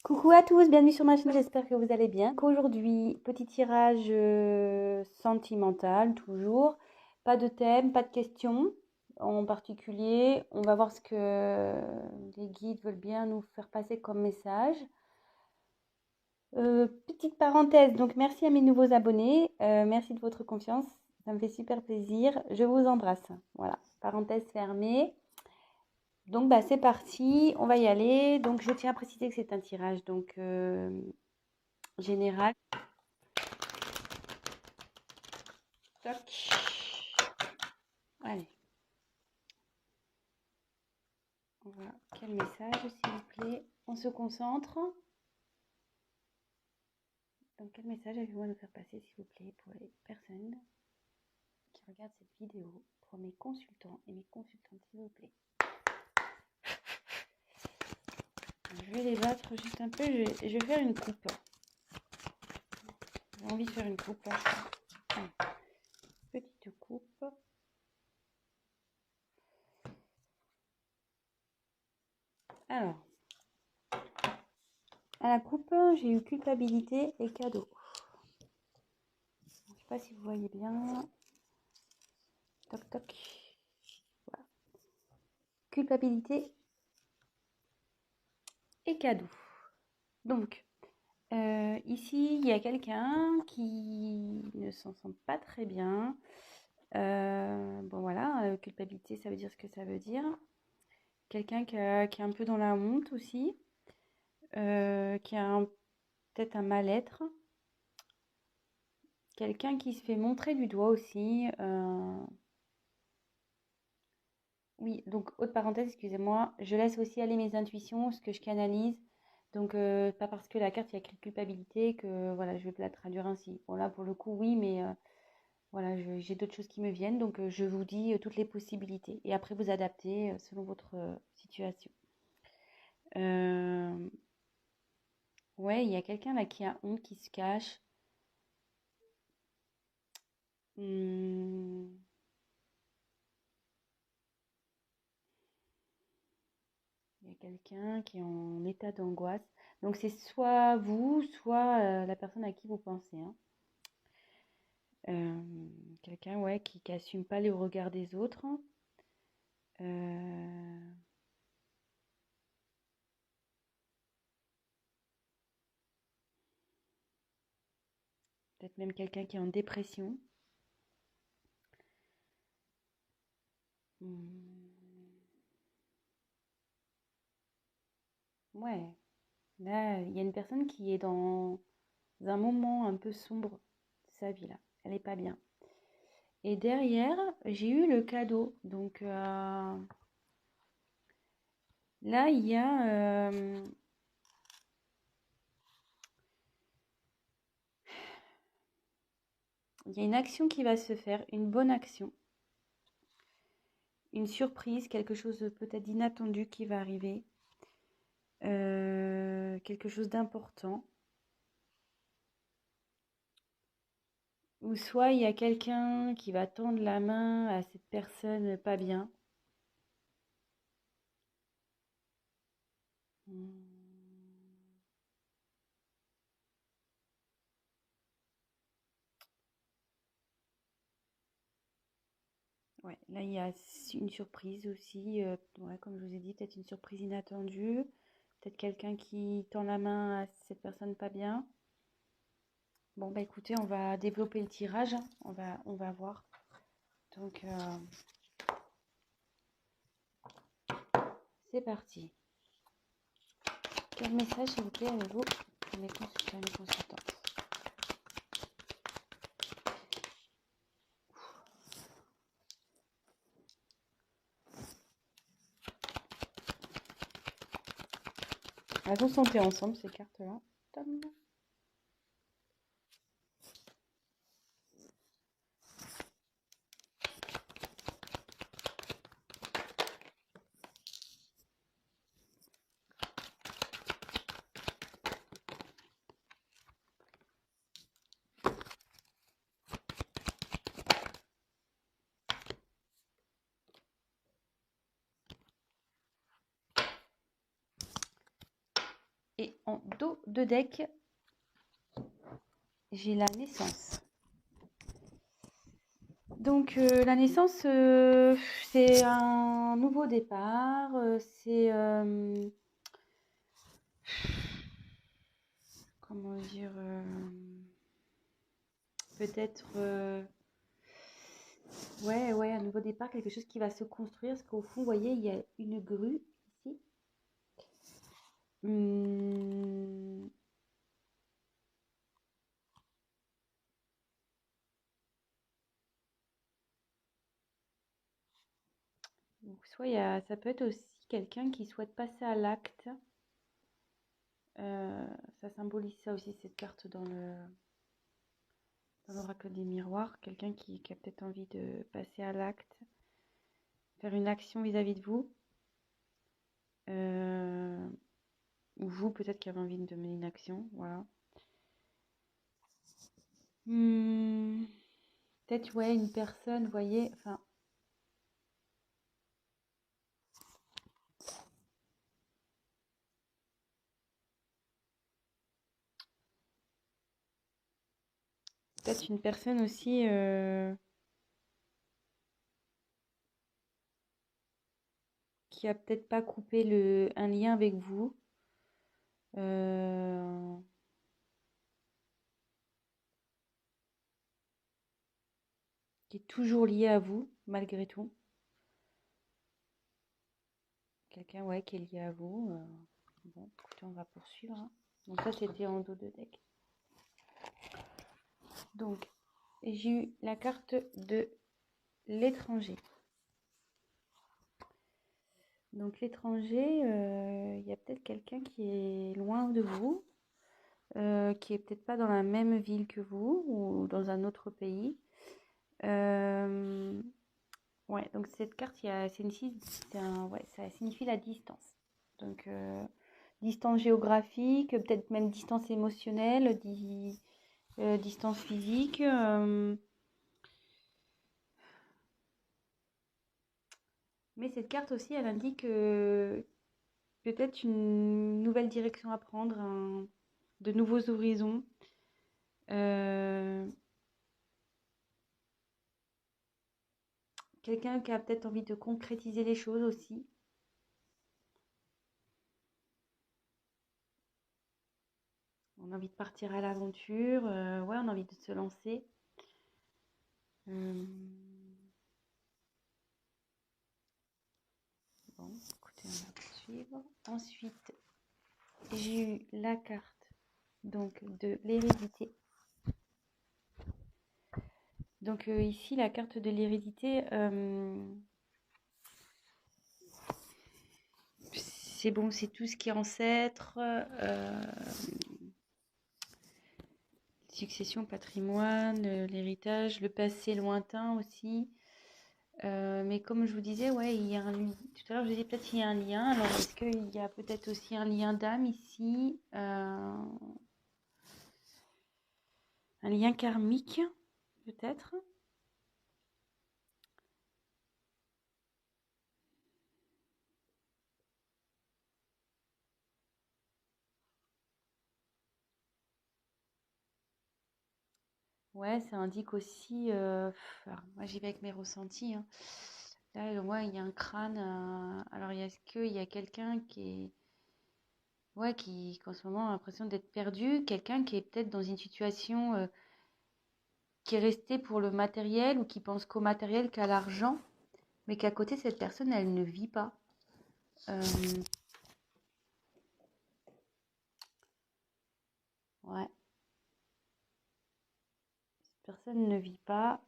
Coucou à tous, bienvenue sur ma chaîne, j'espère que vous allez bien. Aujourd'hui, petit tirage sentimental, toujours. Pas de thème, pas de questions en particulier. On va voir ce que les guides veulent bien nous faire passer comme message. Petite parenthèse, donc merci à mes nouveaux abonnés, merci de votre confiance, ça me fait super plaisir. Je vous embrasse. Voilà, parenthèse fermée. Donc bah c'est parti, on va y aller. Donc je tiens à préciser que c'est un tirage donc général. Toc. Allez. On va... Quel message, s'il vous plaît? On se concentre. Donc, quel message avez-vous à nous faire passer, s'il vous plaît, pour les personnes qui regardent cette vidéo, pour mes consultants et mes consultantes, s'il vous plaît? Je vais les battre juste un peu. Je vais faire une coupe. J'ai envie de faire une coupe, là. Allez. Petite coupe. Alors, à la coupe, j'ai eu culpabilité et cadeau. Je ne sais pas si vous voyez bien. Toc, toc. Voilà. Culpabilité et cadeau. Donc, ici, il y a quelqu'un qui ne s'en sent pas très bien. Bon, voilà, culpabilité, ça veut dire ce que ça veut dire. Quelqu'un qui est un peu dans la honte aussi, qui a peut-être un mal-être. Quelqu'un qui se fait montrer du doigt aussi. Oui, donc, autre parenthèse, excusez-moi, je laisse aussi aller mes intuitions, ce que je canalise. Donc, pas parce que la carte, il y a écrit culpabilité que voilà, je vais la traduire ainsi. Bon, là, pour le coup, oui, mais voilà, j'ai d'autres choses qui me viennent, donc je vous dis toutes les possibilités. Et après, vous adaptez selon votre situation. Euh, ouais, il y a quelqu'un là qui a honte, qui se cache. Hmm, il y a quelqu'un qui est en état d'angoisse. Donc c'est soit vous, soit la personne à qui vous pensez, hein. Euh, quelqu'un, ouais, qui assume pas le regard des autres. Euh, peut-être même quelqu'un qui est en dépression. Hmm, ouais, là, il y a une personne qui est dans un moment un peu sombre de sa vie là. Elle est pas bien. Et derrière, j'ai eu le cadeau. Donc là, il y a une action qui va se faire, une bonne action, une surprise, quelque chose de peut-être d'inattendu qui va arriver, quelque chose d'important. Ou soit il y a quelqu'un qui va tendre la main à cette personne pas bien. Hmm. Ouais, là il y a une surprise aussi, ouais, comme je vous ai dit, peut-être une surprise inattendue, peut-être quelqu'un qui tend la main à cette personne pas bien. Bon bah écoutez, on va développer le tirage, hein. On va voir. Donc c'est parti. Quel message s'il vous plaît avez-vous pour mes consultants et mes consultantes? Elles vont santé ensemble ces cartes-là. Tom. Et en dos de deck, j'ai la naissance. Donc la naissance, c'est un nouveau départ, c'est comment dire, peut-être ouais, un nouveau départ, quelque chose qui va se construire, parce qu'au fond, vous voyez, il y a une grue ici. Hum, donc, soit ça peut être aussi quelqu'un qui souhaite passer à l'acte. Ça symbolise ça aussi, cette carte dans l'oracle des miroirs. Quelqu'un qui a peut-être envie de passer à l'acte, faire une action vis-à-vis de vous. Ou vous, peut-être qui avez envie de mener une action. Voilà. Peut-être, ouais, une personne, vous voyez, enfin, peut-être une personne aussi qui a peut-être pas coupé un lien avec vous. euh, qui est toujours lié à vous, malgré tout. Quelqu'un, ouais, qui est lié à vous. Bon, écoutez, on va poursuivre, hein. Donc ça, c'était en dos de deck. Donc, j'ai eu la carte de l'étranger. Donc l'étranger, il y a peut-être quelqu'un qui est loin de vous, qui est peut-être pas dans la même ville que vous ou dans un autre pays. Ouais, donc cette carte, ouais, ça signifie la distance. Donc distance géographique, peut-être même distance émotionnelle, distance physique. Mais cette carte aussi, elle indique peut-être une nouvelle direction à prendre, de nouveaux horizons. Euh, Quelqu'un qui a peut-être envie de concrétiser les choses aussi. On a envie de partir à l'aventure, ouais, on a envie de se lancer. Euh, bon, écoutez, on va poursuivre. Ensuite, j'ai eu la carte donc de l'hérédité. Donc ici, la carte de l'hérédité, c'est bon, c'est tout ce qui est ancêtre, succession, patrimoine, l'héritage, le passé lointain aussi. Mais comme je vous disais, ouais, il y a tout à l'heure, je disais peut-être qu'il y a un lien. Alors, est-ce qu'il y a peut-être aussi un lien d'âme ici, un lien karmique, peut-être? Ouais, ça indique aussi. Alors, moi, j'y vais avec mes ressentis, hein. Là, ouais, il y a un crâne. Alors, est-ce qu'il y a quelqu'un qui est. Ouais, qui en ce moment a l'impression d'être perdu, quelqu'un qui est peut-être dans une situation qui est resté pour le matériel ou qui pense qu'au matériel, qu'à l'argent, mais qu'à côté, cette personne, elle ne vit pas. Euh, ouais, cette personne ne vit pas.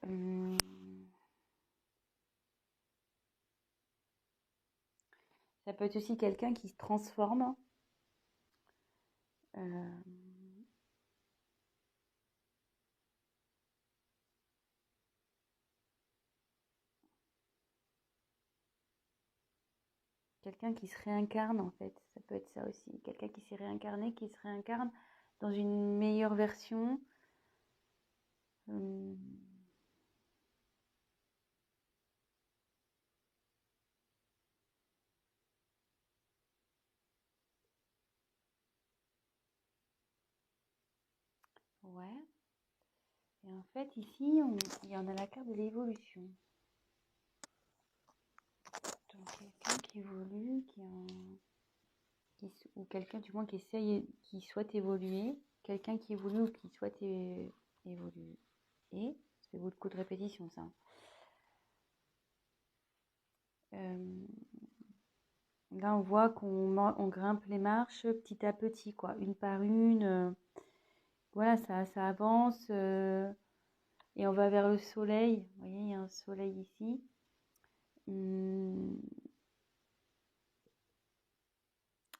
Ça peut être aussi quelqu'un qui se transforme. euh, Quelqu'un qui se réincarne, en fait. Ça peut être ça aussi. Quelqu'un qui s'est réincarné, qui se réincarne dans une meilleure version. Euh, Ouais. Et en fait, ici, il y en a la carte de l'évolution. Donc, quelqu'un qui évolue, ou quelqu'un du moins qui souhaite évoluer, quelqu'un qui évolue ou qui souhaite évoluer. Et, ça fait beaucoup de répétitions, ça. Là, on voit qu'on grimpe les marches petit à petit, quoi, une par une. Voilà, ça avance et on va vers le soleil. Vous voyez, il y a un soleil ici. Hum,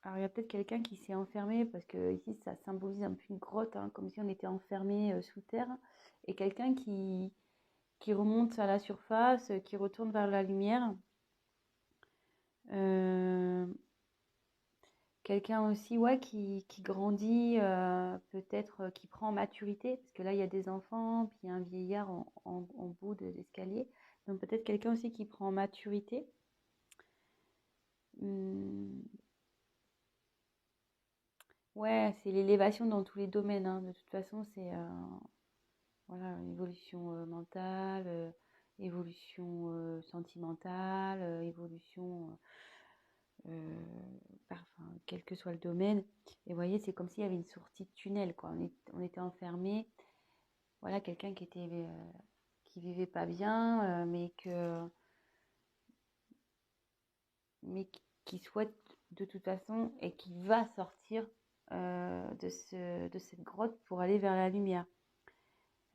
Alors, il y a peut-être quelqu'un qui s'est enfermé parce que ici, ça symbolise un peu une grotte, hein, comme si on était enfermé sous terre. Et quelqu'un qui remonte à la surface, qui retourne vers la lumière. Euh, Quelqu'un aussi, ouais, qui grandit, peut-être qui prend en maturité, parce que là, il y a des enfants, puis il y a un vieillard en bout de l'escalier. Donc peut-être quelqu'un aussi qui prend en maturité. Hum, Ouais, c'est l'élévation dans tous les domaines, hein. De toute façon, c'est voilà, une évolution mentale, évolution sentimentale, évolution enfin, quel que soit le domaine. Et vous voyez, c'est comme s'il y avait une sortie de tunnel, quoi. On était enfermé. Voilà, quelqu'un qui vivait pas bien, qui souhaite de toute façon et qui va sortir de cette grotte pour aller vers la lumière.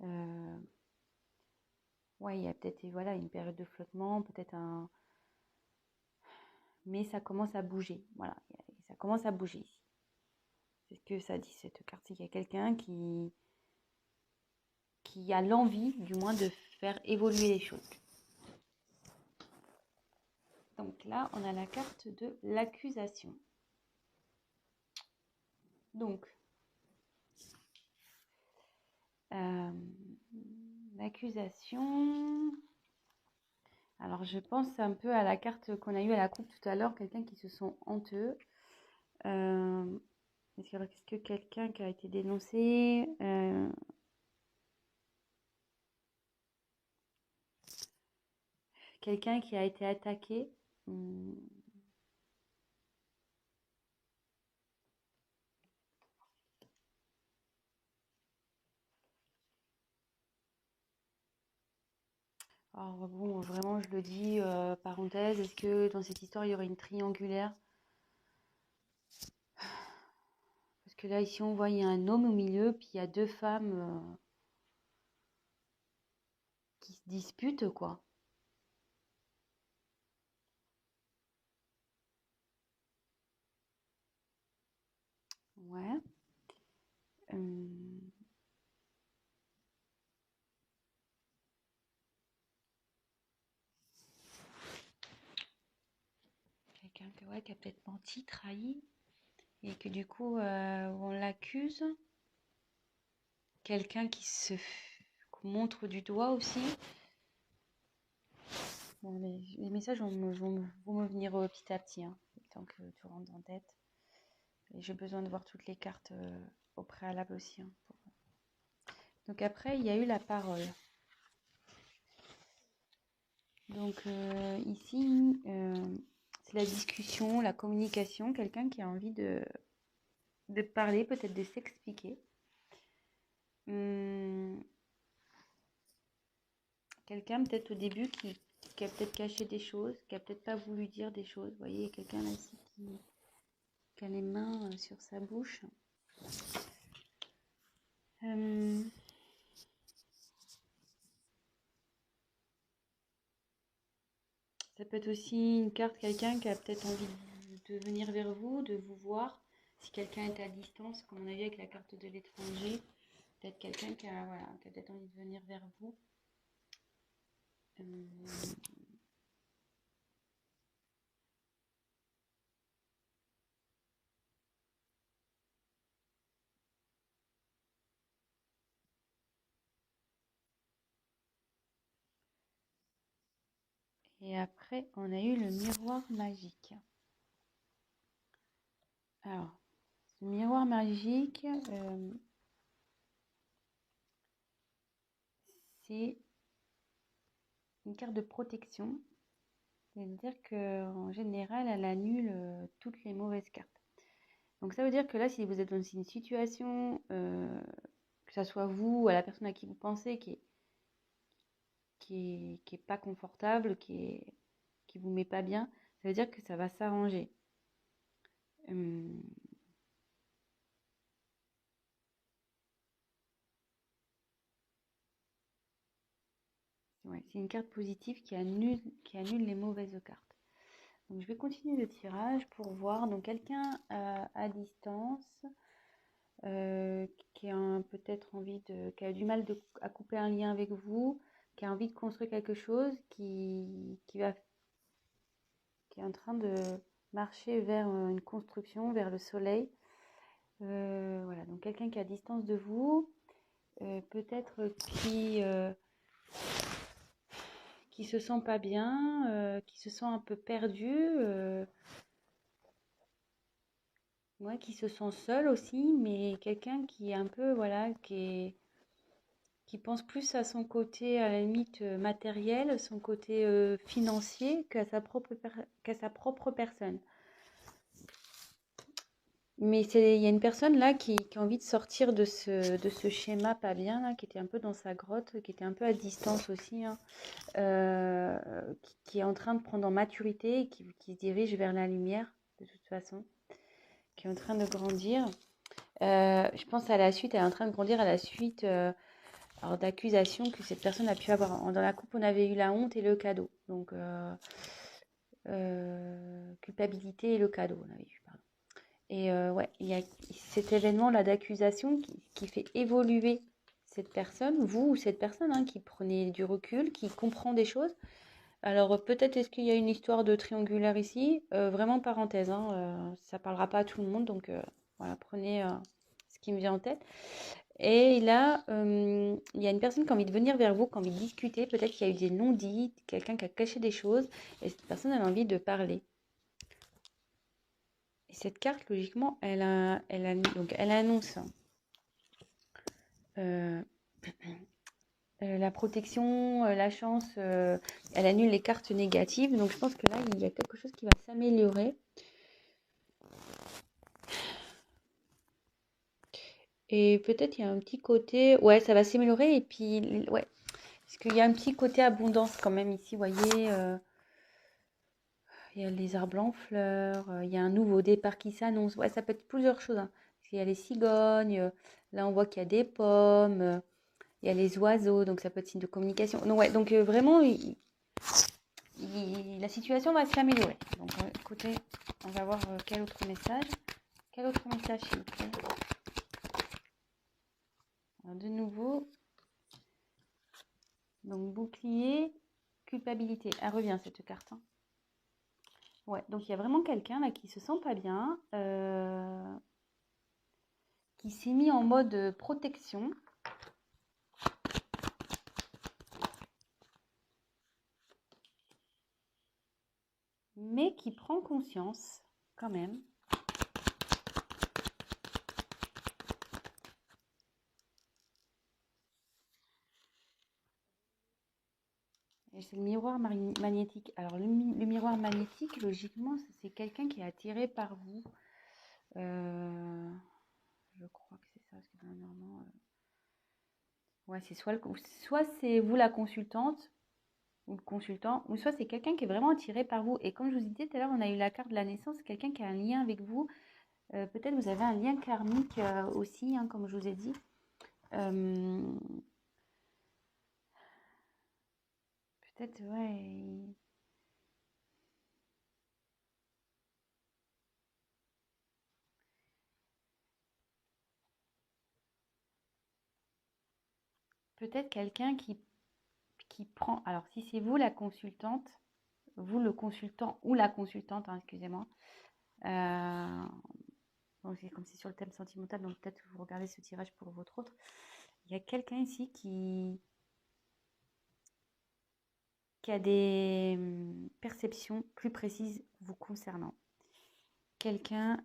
Euh, ouais, il y a peut-être voilà, une période de flottement, peut-être un. Mais ça commence à bouger. Voilà, ça commence à bouger ici. C'est ce que ça dit cette carte. Il y a quelqu'un qui a l'envie, du moins, de faire évoluer les choses. Donc là, on a la carte de l'accusation. Donc, l'accusation. Alors, je pense un peu à la carte qu'on a eue à la coupe tout à l'heure, quelqu'un qui se sent honteux. Est-ce que quelqu'un qui a été dénoncé, quelqu'un qui a été attaqué, alors bon, vraiment, je le dis, parenthèse, est-ce que dans cette histoire, il y aurait une triangulaire? Parce que là, ici, on voit, il y a un homme au milieu, puis il y a deux femmes qui se disputent, quoi. Ouais. Euh, Quelqu'un ouais, qui a peut-être menti, trahi, et que du coup, on l'accuse. Quelqu'un qu'on montre du doigt aussi. Bon, les messages vont me venir petit à petit, hein, tant que tu rentres en tête. Et j'ai besoin de voir toutes les cartes au préalable aussi, hein, Donc après, il y a eu la parole. Donc ici, c'est la discussion, la communication, quelqu'un qui a envie de parler, peut-être de s'expliquer. Quelqu'un peut-être au début qui a peut-être caché des choses, qui a peut-être pas voulu dire des choses. Vous voyez, il y a quelqu'un là ici qui a les mains sur sa bouche. Ça peut être aussi une carte, quelqu'un qui a peut-être envie de venir vers vous, de vous voir. Si quelqu'un est à distance, comme on a vu avec la carte de l'étranger, peut-être quelqu'un voilà, qui a peut-être envie de venir vers vous. Et après, on a eu le miroir magique. Alors, ce miroir magique, c'est une carte de protection. C'est-à-dire qu'en général, elle annule toutes les mauvaises cartes. Donc ça veut dire que là, si vous êtes dans une situation, que ça soit vous ou à la personne à qui vous pensez, qui est pas confortable, qui vous met pas bien, ça veut dire que ça va s'arranger. Hum, ouais, c'est une carte positive qui annule les mauvaises cartes. Donc je vais continuer le tirage pour voir. Donc quelqu'un à distance qui a peut-être qui a du mal à couper un lien avec vous, qui a envie de construire quelque chose, qui est en train de marcher vers une construction, vers le soleil. Voilà, donc quelqu'un qui est à distance de vous, peut-être qui se sent pas bien, qui se sent un peu perdu, ouais, qui se sent seul aussi, mais quelqu'un qui est un peu, voilà, qui pense plus à son côté, à la limite matériel, son côté financier, qu'à sa propre personne. Mais il y a une personne là qui a envie de sortir de ce schéma pas bien, là, qui était un peu dans sa grotte, qui était un peu à distance aussi, hein, qui est en train de prendre en maturité et qui se dirige vers la lumière, de toute façon, qui est en train de grandir. Je pense à la suite, elle est en train de grandir à la suite alors, d'accusations que cette personne a pu avoir. Dans la coupe, on avait eu la honte et le cadeau. Donc, culpabilité et le cadeau, on avait eu, pardon. Et ouais, il y a cet événement-là d'accusation qui fait évoluer cette personne, vous ou cette personne, hein, qui prenait du recul, qui comprend des choses. Alors peut-être est-ce qu'il y a une histoire de triangulaire ici, vraiment parenthèse, hein, ça parlera pas à tout le monde, donc voilà, prenez ce qui me vient en tête. Et là, il y a une personne qui a envie de venir vers vous, qui a envie de discuter, peut-être qu'il y a eu des non-dits, quelqu'un qui a caché des choses, et cette personne a envie de parler. Et cette carte, logiquement, donc elle annonce euh, la protection, la chance, elle annule les cartes négatives. Donc je pense que là, il y a quelque chose qui va s'améliorer. Et peut-être il y a un petit côté, ouais, ça va s'améliorer. Et puis, ouais, parce qu'il y a un petit côté abondance quand même ici, vous voyez. Il y a les arbres en fleurs, il y a un nouveau départ qui s'annonce. Ouais, ça peut être plusieurs choses, hein. Parce qu'il y a les cigognes, là on voit qu'il y a des pommes, il y a les oiseaux, donc ça peut être signe de communication. Donc, ouais, donc vraiment, la situation va s'améliorer. Donc écoutez, on va voir quel autre message. Quel autre message, s'il vous plaît? Alors, de nouveau, donc bouclier, culpabilité. Elle revient cette carte, hein. Ouais, donc il y a vraiment quelqu'un là qui se sent pas bien, qui s'est mis en mode protection. Mais qui prend conscience quand même. Et c'est le miroir magnétique. Alors le miroir magnétique, logiquement, c'est quelqu'un qui est attiré par vous. Je crois que c'est ça, parce que normalement, ouais, c'est soit c'est vous la consultante ou le consultant, ou soit c'est quelqu'un qui est vraiment attiré par vous. Et comme je vous disais tout à l'heure, on a eu la carte de la naissance, quelqu'un qui a un lien avec vous. Peut-être vous avez un lien karmique aussi, hein, comme je vous ai dit. Peut-être, ouais. Peut-être quelqu'un qui prend. Alors, si c'est vous la consultante, vous le consultant ou la consultante, hein, excusez-moi. Euh, donc c'est comme si sur le thème sentimental, donc peut-être vous regardez ce tirage pour votre autre. Il y a quelqu'un ici qui a des perceptions plus précises vous concernant. Quelqu'un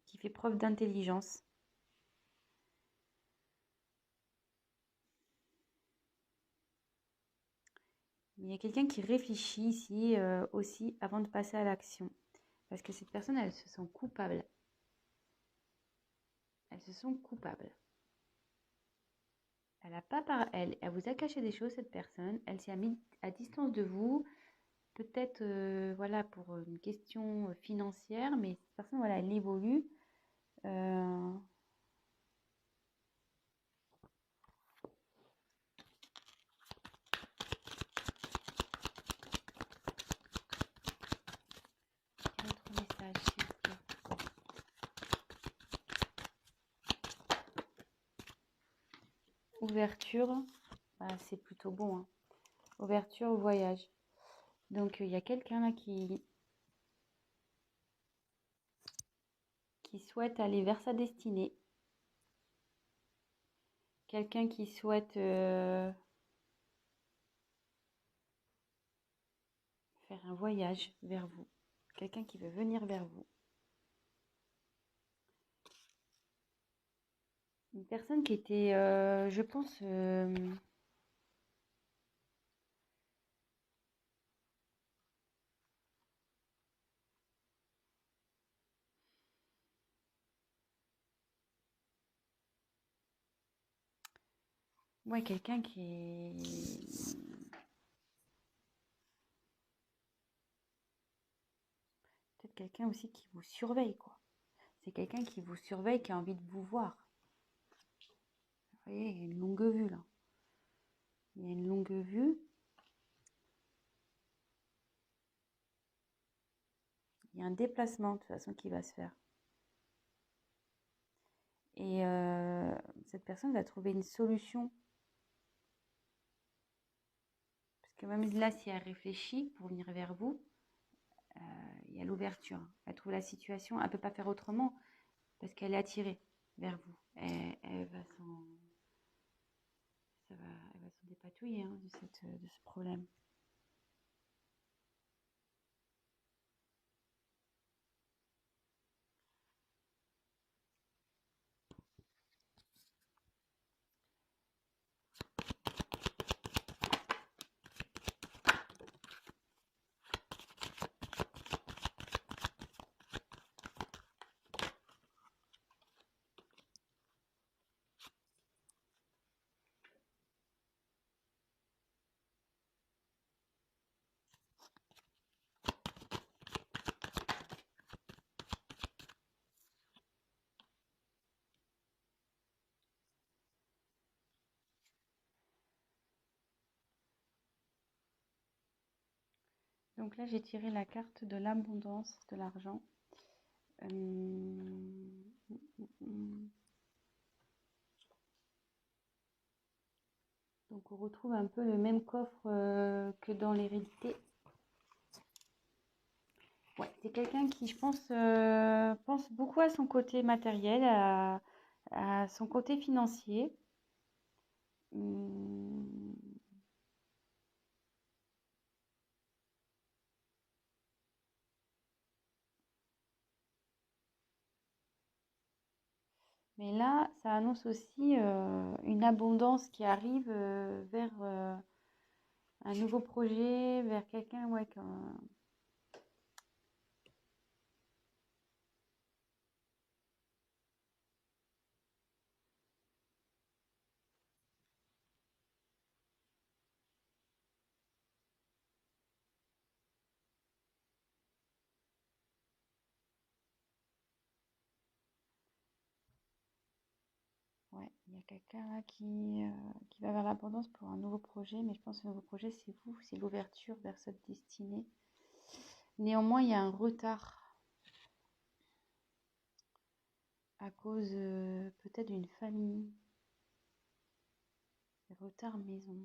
qui fait preuve d'intelligence. Il y a quelqu'un qui réfléchit ici aussi avant de passer à l'action. Parce que cette personne, elle se sent coupable. Elles se sont coupables. Elle vous a caché des choses, cette personne. Elle s'est mise à distance de vous. Peut-être, voilà, pour une question financière. Mais cette personne, voilà, elle évolue. Euh, quel autre message, s'il vous plaît? Ouverture. Ah, c'est plutôt bon, hein. Ouverture au voyage. Donc, il y a quelqu'un là qui souhaite aller vers sa destinée. Quelqu'un qui souhaite faire un voyage vers vous. Quelqu'un qui veut venir vers vous. Une personne qui était, je pense, ouais, quelqu'un qui est peut-être quelqu'un aussi qui vous surveille, quoi. C'est quelqu'un qui vous surveille, qui a envie de vous voir. Vous voyez, il y a une longue vue là. Il y a une longue vue. Il y a un déplacement de toute façon qui va se faire. Et cette personne va trouver une solution. Parce que même là, si elle réfléchit pour venir vers vous, il y a l'ouverture. Elle trouve la situation. Elle ne peut pas faire autrement parce qu'elle est attirée vers vous. Elle va elle va s'en dépatouiller hein, de ce problème. Donc là, j'ai tiré la carte de l'abondance de l'argent. Donc on retrouve un peu le même coffre que dans l'hérédité. Ouais, c'est quelqu'un qui, je pense beaucoup à son côté matériel, à son côté financier. Hum, Mais là, ça annonce aussi une abondance qui arrive vers un nouveau projet, vers quelqu'un, ouais, ouais, il y a quelqu'un là qui va vers l'abondance pour un nouveau projet, mais je pense que le nouveau projet, c'est vous, c'est l'ouverture vers cette destinée. Néanmoins, il y a un retard à cause peut-être d'une famille, retard maison.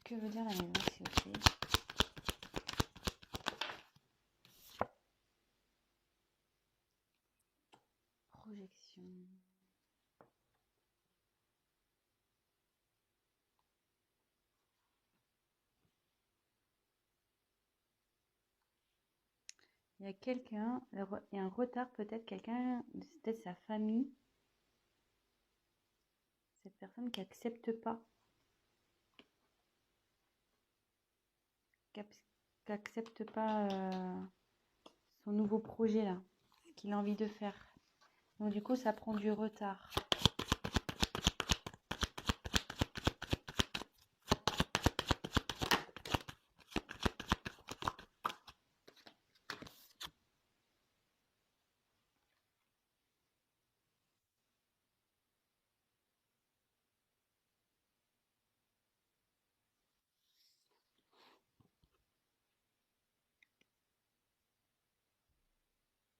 Que veut dire la maison, s'il vous plaît? Projection. Il y a quelqu'un, il y a un retard peut-être, quelqu'un, peut-être sa famille. cette personne qui accepte pas, qui accepte pas son nouveau projet là, ce qu'il a envie de faire. Donc du coup, ça prend du retard.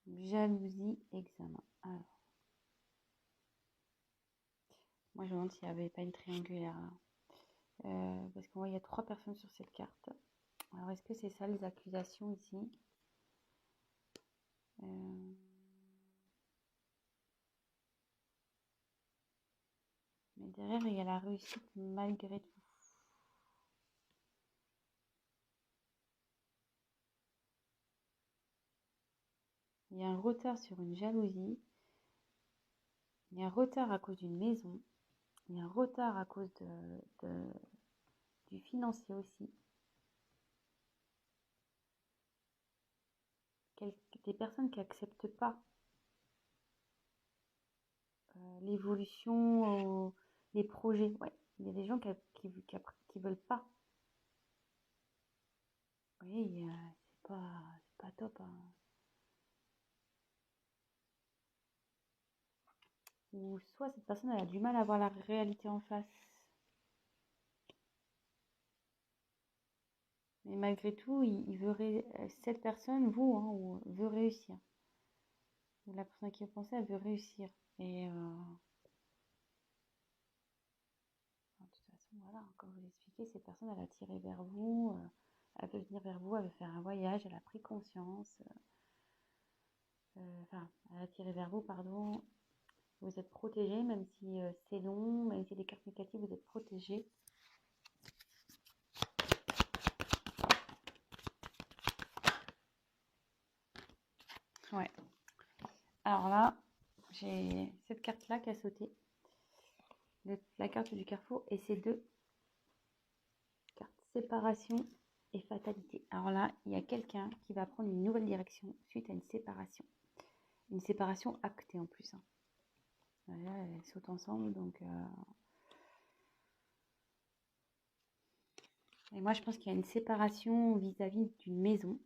Jalousie, examen. Alors, moi je me demande s'il n'y avait pas une triangulaire là. Parce qu'on voit il y a 3 personnes sur cette carte. Alors est-ce que c'est ça les accusations ici? Mais derrière il y a la réussite malgré tout. Il y a un retard sur une jalousie. Il y a un retard à cause d'une maison. Il y a un retard à cause du financier aussi. Des personnes qui n'acceptent pas l'évolution, les projets. Ouais, il y a des gens qui veulent pas. Oui, c'est pas top, hein. Ou soit cette personne elle a du mal à voir la réalité en face. Mais malgré tout, il veut cette personne, vous, hein, veut réussir. Ou la personne qui a pensé, elle veut réussir. Et de toute façon, voilà, comme je vous l'expliquais, cette personne, elle a tiré vers vous. Elle veut venir vers vous, elle veut faire un voyage, elle a pris conscience. Enfin, elle a tiré vers vous, pardon. Vous êtes protégé, même si c'est long, même si des cartes négatives, vous êtes protégé. Ouais. Alors là, j'ai cette carte-là qui a sauté. La carte du carrefour et ces 2 cartes, séparation et fatalité. Alors là, il y a quelqu'un qui va prendre une nouvelle direction suite à une séparation. Une séparation actée en plus. Hein. Voilà, elles sautent ensemble, donc... Et moi, je pense qu'il y a une séparation vis-à-vis d'une maison.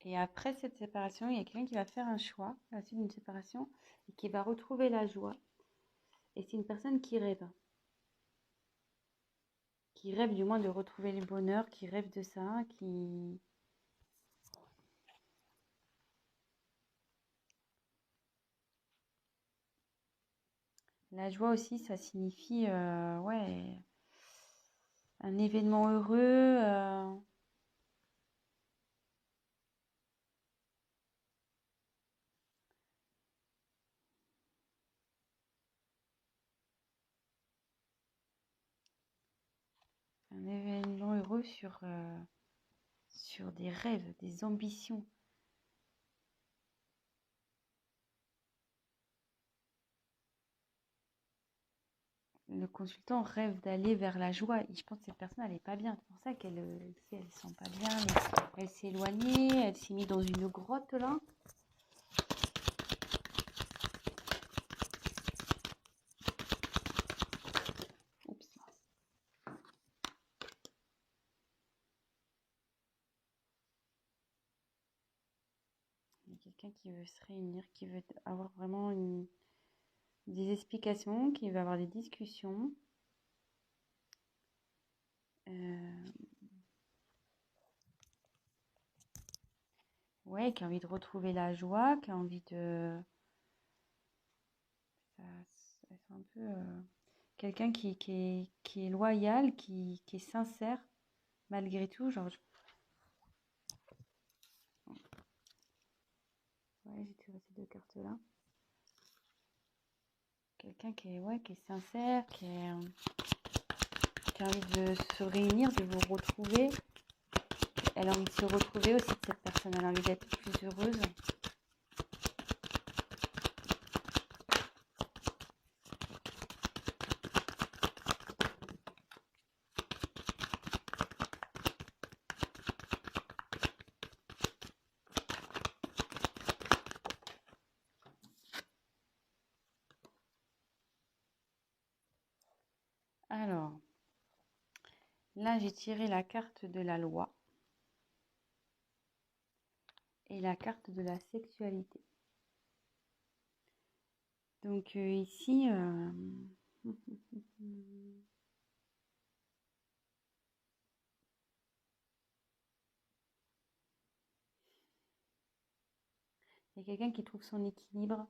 Et après cette séparation, il y a quelqu'un qui va faire un choix à la suite d'une séparation et qui va retrouver la joie. Et c'est une personne qui rêve. Qui rêve du moins de retrouver le bonheur, qui rêve de ça, qui... La joie aussi, ça signifie, ouais, un événement heureux. Un événement heureux sur des rêves, des ambitions. Le consultant rêve d'aller vers la joie. Et je pense que cette personne, elle n'est pas bien. C'est pour ça qu'elle elle ne sent pas bien. Elle s'est éloignée, elle s'est mise dans une grotte là. Oups. Il y a quelqu'un qui veut se réunir, qui veut avoir vraiment des explications, qui veut avoir des discussions. Ouais, qui a envie de retrouver la joie, qui a envie de... Ça, c'est un peu... quelqu'un qui est loyal, qui est sincère, malgré tout. Genre, ouais, j'ai tiré ces deux cartes-là. Quelqu'un qui est sincère, qui a envie de se réunir, de vous retrouver. Elle a envie de se retrouver aussi, cette personne. Elle a envie d'être plus heureuse. Alors, là, j'ai tiré la carte de la loi et la carte de la sexualité. Donc ici, il y a quelqu'un qui trouve son équilibre.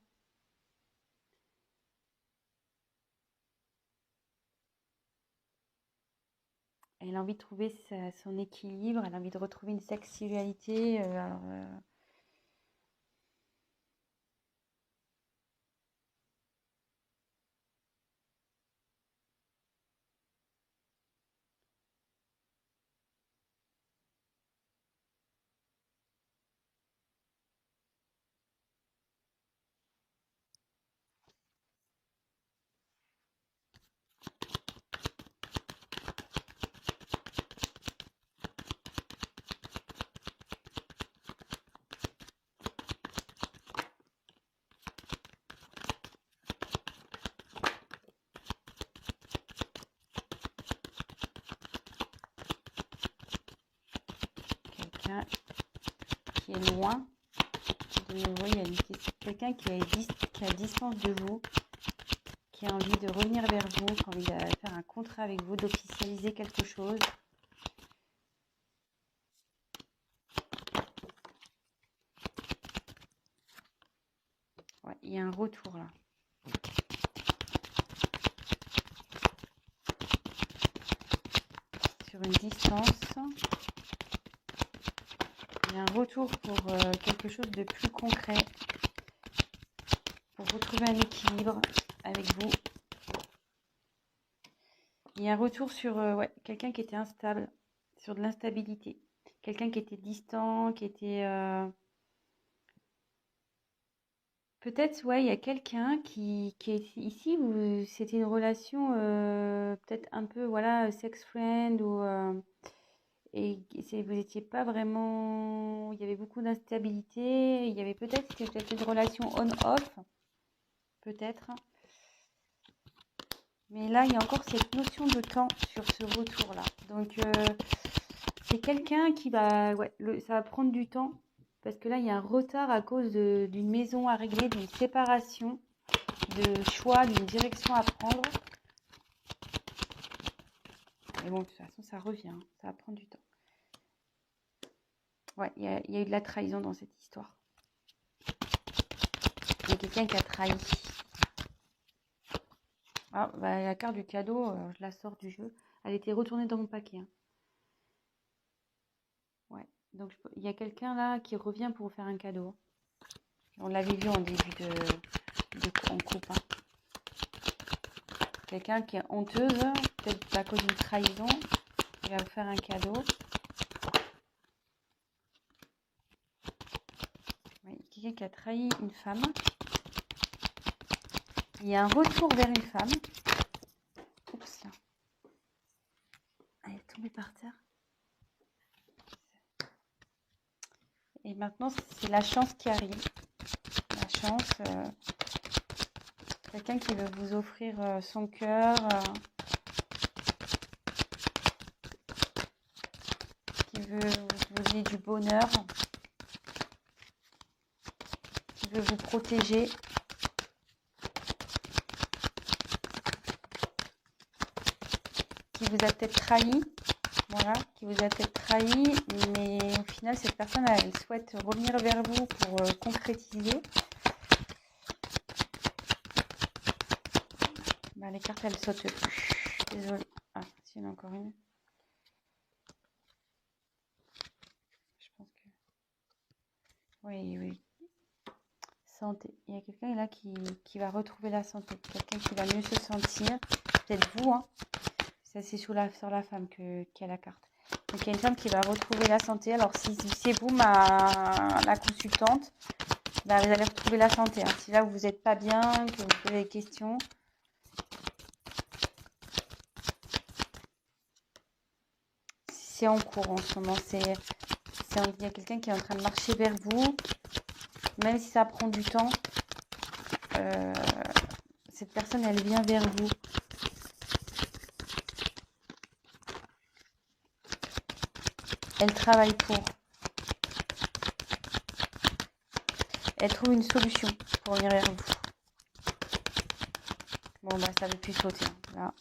Elle a envie de trouver son équilibre, elle a envie de retrouver une sexualité. Quelqu'un qui est loin de nouveau, il y a quelqu'un qui est à distance de vous, qui a envie de revenir vers vous, qui a envie de faire un contrat avec vous, d'officialiser quelque chose. Ouais, il y a un retour là. Sur une distance. Il y a un retour pour quelque chose de plus concret. Pour retrouver un équilibre avec vous. Il y a un retour sur quelqu'un qui était instable, sur de l'instabilité. Quelqu'un qui était distant, qui était... Peut-être, ouais, il y a quelqu'un qui est ici, où c'était une relation peut-être un peu, voilà, sex friend, ou... vous n'étiez pas vraiment... Il y avait beaucoup d'instabilité. Il y avait c'était peut-être une relation on-off, peut-être. Mais là, il y a encore cette notion de temps sur ce retour-là. Donc, c'est quelqu'un qui va... Ouais, ça va prendre du temps. Parce que là, il y a un retard à cause d'une maison à régler, d'une séparation, de choix, d'une direction à prendre. Mais bon, de toute façon, ça revient. Ça va prendre du temps. Ouais, il y a eu de la trahison dans cette histoire. Il y a quelqu'un qui a trahi. Ah, bah, la carte du cadeau, je la sors du jeu. Elle était retournée dans mon paquet. Hein. Ouais. Donc, il y a quelqu'un là qui revient pour vous faire un cadeau. On l'avait vu en début en coupe. Hein. Quelqu'un qui est honteuse, peut-être à cause d'une trahison. Il va vous faire un cadeau. Ouais, quelqu'un qui a trahi une femme. Il y a un retour vers une femme. Oups. Elle est tombée par terre. Et maintenant, c'est la chance qui arrive. La chance. Quelqu'un qui veut vous offrir son cœur. Qui veut vous donner du bonheur. Qui veut vous protéger. Qui vous a peut-être trahi. Voilà, qui vous a peut-être trahi, mais au final, cette personne, elle souhaite revenir vers vous pour concrétiser. Bah, les cartes, elles sautent plus. Désolée. Ah, si, il y en a encore une. Je pense que... Oui, oui. Santé. Il y a quelqu'un là qui va retrouver la santé. Quelqu'un qui va mieux se sentir. Peut-être vous, hein. Ça, c'est sur la femme qu'il y a la carte. Donc, il y a une femme qui va retrouver la santé. Alors, si c'est vous, la consultante, bah, vous allez retrouver la santé. Hein. Si là, vous n'êtes pas bien, que vous posez des questions. C'est en cours en ce moment. Il y a quelqu'un qui est en train de marcher vers vous. Même si ça prend du temps, cette personne, elle vient vers vous. Elle travaille pour. Elle trouve une solution pour venir vers vous. Bon, bah, ça ne veut plus sauter. Là.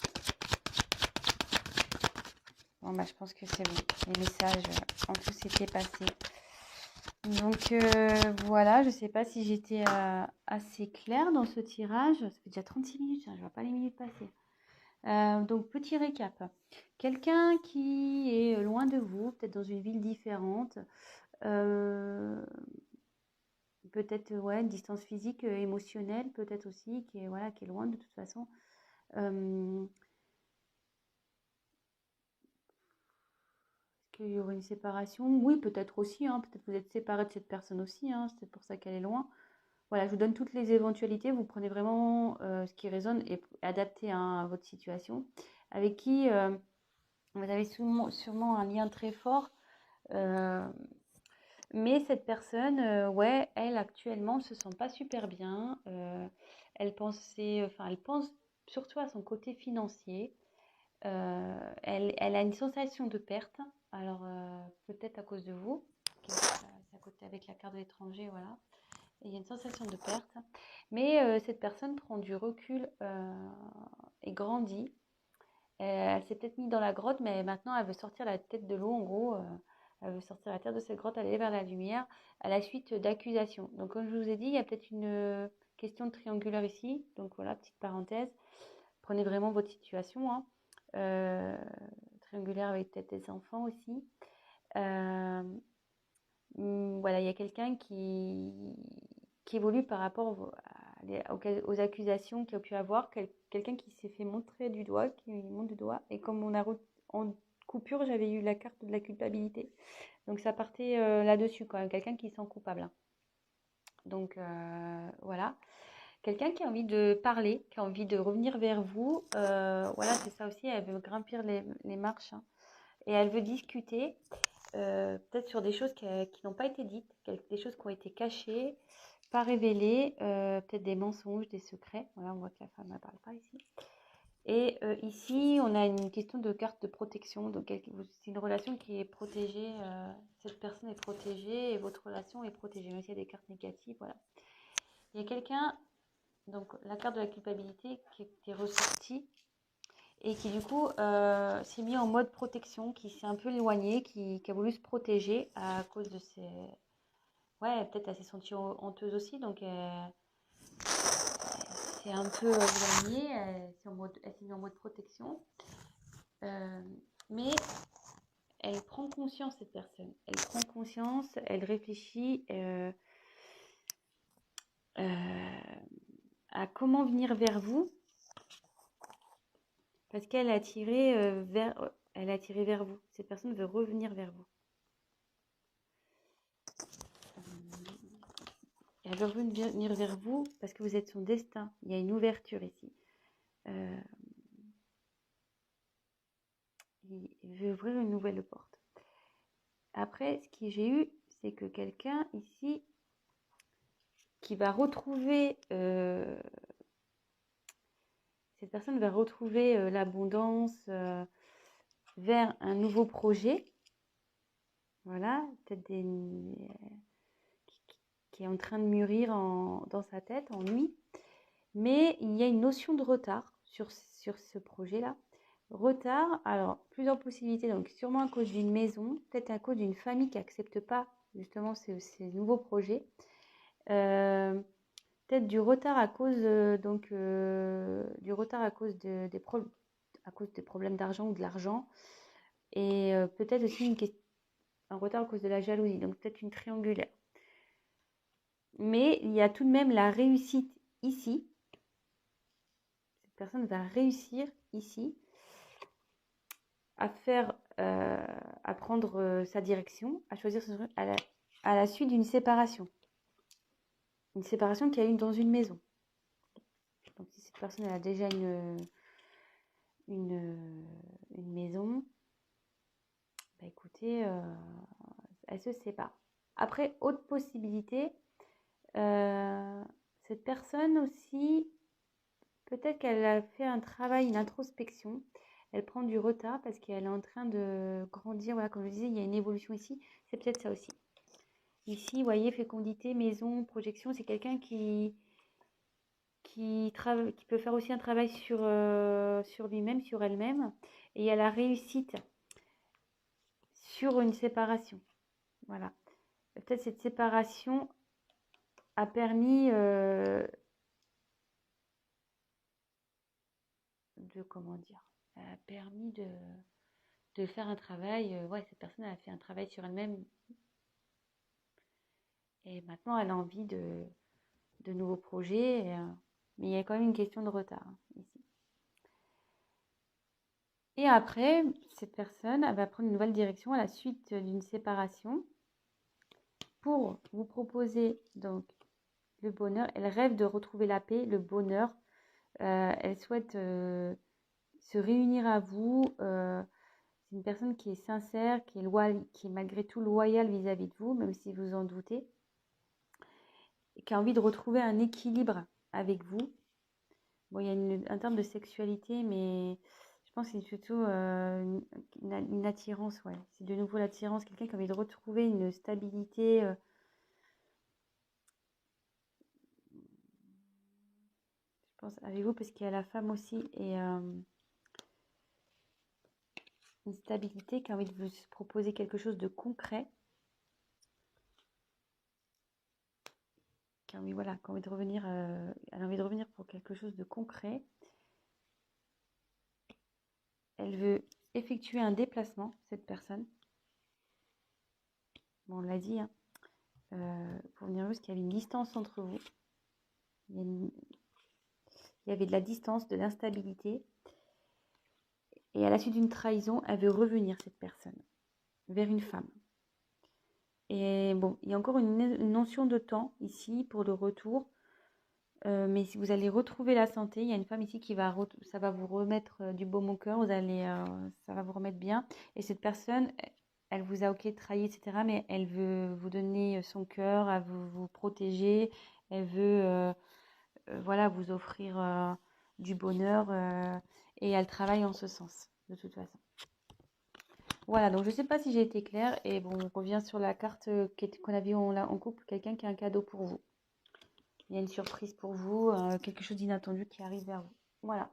Bon, bah, je pense que c'est bon. Les messages ont tous été passés. Donc, voilà. Je ne sais pas si j'étais assez claire dans ce tirage. Ça fait déjà 36 minutes. Hein, je ne vois pas les minutes passer. Donc, petit récap. Quelqu'un qui est loin de vous, peut-être dans une ville différente. Peut-être une distance physique, émotionnelle, peut-être aussi, qui est loin de toute façon. Est-ce qu'il y aurait une séparation? Oui, peut-être aussi, hein, peut-être vous êtes séparé de cette personne aussi, hein, c'est pour ça qu'elle est loin. Voilà, je vous donne toutes les éventualités, vous prenez vraiment ce qui résonne et adapté à votre situation. Avec qui vous avez sûrement un lien très fort. Mais cette personne, elle actuellement ne se sent pas super bien. Elle pense surtout à son côté financier. Elle a une sensation de perte. Alors peut-être à cause de vous, c'est à côté avec la carte de l'étranger, voilà. Et il y a une sensation de perte. Mais cette personne prend du recul et grandit. Elle s'est peut-être mise dans la grotte, mais maintenant elle veut sortir la tête de l'eau, en gros. Elle veut sortir la terre de cette grotte, aller vers la lumière, à la suite d'accusations. Donc, comme je vous ai dit, il y a peut-être une question de triangulaire ici. Donc, voilà, petite parenthèse. Prenez vraiment votre situation. Hein. Triangulaire avec peut-être des enfants aussi. Voilà, il y a quelqu'un qui évolue par rapport aux accusations qu'il a pu avoir. Quelqu'un qui s'est fait montrer du doigt, qui montre du doigt. Et comme en coupure, j'avais eu la carte de la culpabilité. Donc ça partait là-dessus quand même, quelqu'un qui se sent coupable. Donc voilà, quelqu'un qui a envie de parler, qui a envie de revenir vers vous. Voilà, c'est ça aussi, elle veut grimper les marches hein, et elle veut discuter peut-être sur des choses qui n'ont pas été dites, des choses qui ont été cachées, pas révélées, peut-être des mensonges, des secrets. Voilà, on voit que la femme ne parle pas ici. Et ici, on a une question de carte de protection. Donc, c'est une relation qui est protégée. Cette personne est protégée et votre relation est protégée. Même s'il y a des cartes négatives, voilà. Il y a quelqu'un, donc la carte de la culpabilité qui est ressortie et qui, du coup, s'est mis en mode protection, qui s'est un peu éloigné, qui a voulu se protéger à cause de ses... Ouais, peut-être elle s'est sentie honteuse aussi. Donc, c'est un peu éloignée. Elle s'est mise en mode protection. Mais elle prend conscience, cette personne. Elle prend conscience, elle réfléchit à comment venir vers vous. Parce qu'elle a tiré elle a tiré vers vous. Cette personne veut revenir vers vous. Elle veut revenir vers vous parce que vous êtes son destin. Il y a une ouverture ici. Il veut ouvrir une nouvelle porte. Après, ce que j'ai eu, c'est que quelqu'un ici qui va retrouver... cette personne va retrouver l'abondance vers un nouveau projet. Voilà, peut-être qui est en train de mûrir dans sa tête en lui. Mais il y a une notion de retard sur ce projet-là. Retard, alors plusieurs possibilités, donc sûrement à cause d'une maison, peut-être à cause d'une famille qui n'accepte pas justement ces nouveaux projets. Peut-être peut-être du retard à cause du retard à cause à cause des problèmes d'argent ou de l'argent, et peut-être aussi un retard à cause de la jalousie, donc peut-être une triangulaire. Mais il y a tout de même la réussite ici. Cette personne va réussir ici à faire, à prendre sa direction, à choisir son à la suite d'une séparation. Une séparation qu'il y a eu dans une maison. Donc si cette personne elle a déjà une maison, bah écoutez, elle se sépare. Après, autre possibilité, cette personne aussi, peut-être qu'elle a fait un travail, une introspection. Elle prend du retard parce qu'elle est en train de grandir. Voilà, comme je disais, il y a une évolution ici. C'est peut-être ça aussi. Ici, vous voyez, fécondité, maison, projection, c'est quelqu'un qui peut faire aussi un travail sur lui-même, sur elle-même. Et il y a la réussite sur une séparation. Voilà. Peut-être cette séparation a permis comment dire, elle a permis de faire un travail. Ouais, cette personne a fait un travail sur elle-même et maintenant elle a envie de nouveaux projets. Mais il y a quand même une question de retard ici. Et après, cette personne elle va prendre une nouvelle direction à la suite d'une séparation pour vous proposer donc le bonheur. Elle rêve de retrouver la paix, le bonheur. Elle souhaite se réunir à vous. C'est une personne qui est sincère, qui est malgré tout loyale vis-à-vis de vous, même si vous en doutez, et qui a envie de retrouver un équilibre avec vous. Bon, il y a un terme de sexualité, mais je pense que c'est surtout une attirance, ouais. C'est de nouveau l'attirance, quelqu'un qui a envie de retrouver une stabilité. Je pense avec vous, parce qu'il y a la femme aussi, et une stabilité, qui a envie de vous proposer quelque chose de concret. Qui a envie, voilà, qui a envie de revenir, elle a envie de revenir pour quelque chose de concret. Elle veut effectuer un déplacement, cette personne. Bon, on l'a dit, hein, pour venir parce qu'il y avait une distance entre vous. Il y avait de la distance, de l'instabilité. Et à la suite d'une trahison, elle veut revenir, cette personne, vers une femme. Et bon, il y a encore une notion de temps ici pour le retour. Mais si vous allez retrouver la santé, il y a une femme ici ça va vous remettre du baume au cœur, ça va vous remettre bien. Et cette personne, elle vous a ok trahi, etc. Mais elle veut vous donner son cœur, elle veut vous protéger, elle veut voilà, vous offrir du bonheur et elle travaille en ce sens, de toute façon. Voilà, donc je ne sais pas si j'ai été claire. Et bon, on revient sur la carte qu'on a vue en couple, quelqu'un qui a un cadeau pour vous. Il y a une surprise pour vous, quelque chose d'inattendu qui arrive vers vous. Voilà.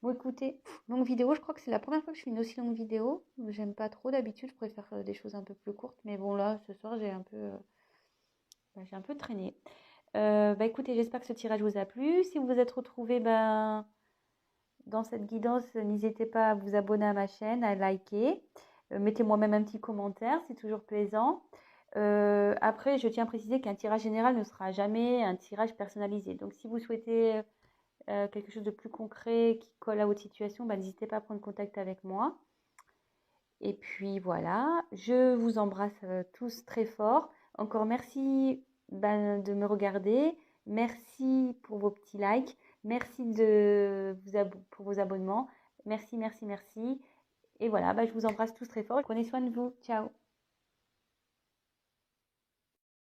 Bon, écoutez, longue vidéo, je crois que c'est la première fois que je fais une aussi longue vidéo. J'aime pas trop d'habitude, je préfère des choses un peu plus courtes. Mais bon, là, ce soir, j'ai un peu traîné. Écoutez, j'espère que ce tirage vous a plu. Si vous vous êtes retrouvés dans cette guidance, n'hésitez pas à vous abonner à ma chaîne, à liker. Mettez-moi même un petit commentaire, c'est toujours plaisant. Après, je tiens à préciser qu'un tirage général ne sera jamais un tirage personnalisé. Donc, si vous souhaitez quelque chose de plus concret qui colle à votre situation, n'hésitez pas à prendre contact avec moi. Et puis voilà, je vous embrasse tous très fort. Encore merci de me regarder. Merci pour vos petits likes. Merci pour vos abonnements. Merci, merci, merci. Et voilà, je vous embrasse tous très fort. Prenez soin de vous. Ciao.